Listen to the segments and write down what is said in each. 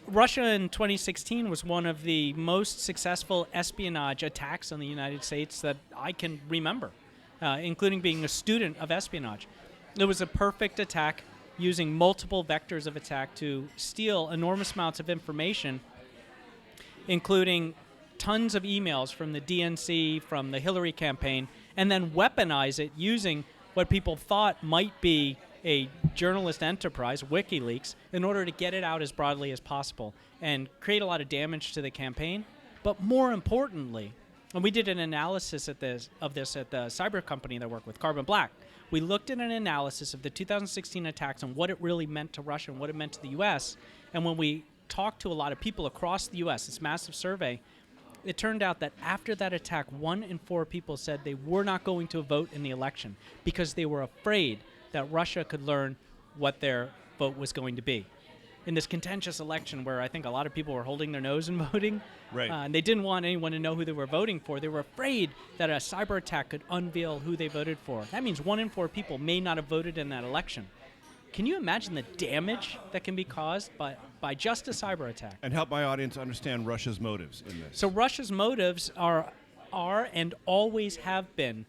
Russia in 2016 was one of the most successful espionage attacks on the United States that I can remember, including being a student of espionage. It was a perfect attack using multiple vectors of attack to steal enormous amounts of information, including tons of emails from the DNC, from the Hillary campaign, and then weaponize it using what people thought might be a journalist enterprise, WikiLeaks, in order to get it out as broadly as possible and create a lot of damage to the campaign. But more importantly, and we did an analysis of this at the cyber company that I work with, Carbon Black. We looked at an analysis of the 2016 attacks and what it really meant to Russia and what it meant to the U.S. And when we talked to a lot of people across the U.S., this massive survey, it turned out that after that attack, 1 in 4 people said they were not going to vote in the election because they were afraid that Russia could learn what their vote was going to be. In this contentious election where I think a lot of people were holding their nose and voting, right. And they didn't want anyone to know who they were voting for. They were afraid that a cyber attack could unveil who they voted for. That means 1 in 4 people may not have voted in that election. Can you imagine the damage that can be caused by just a cyber attack? And help my audience understand Russia's motives in this. So Russia's motives are and always have been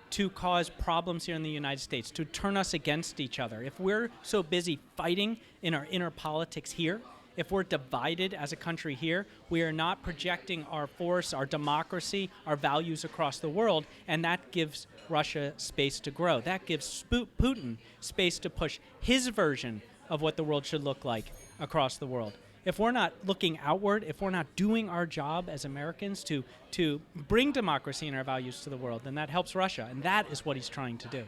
to cause problems here in the United States, to turn us against each other. If we're so busy fighting in our inner politics here, if we're divided as a country here, we are not projecting our force, our democracy, our values across the world, and that gives Russia space to grow. That gives Putin space to push his version of what the world should look like across the world. If we're not looking outward, if we're not doing our job as Americans to bring democracy and our values to the world, then that helps Russia, and that is what he's trying to do.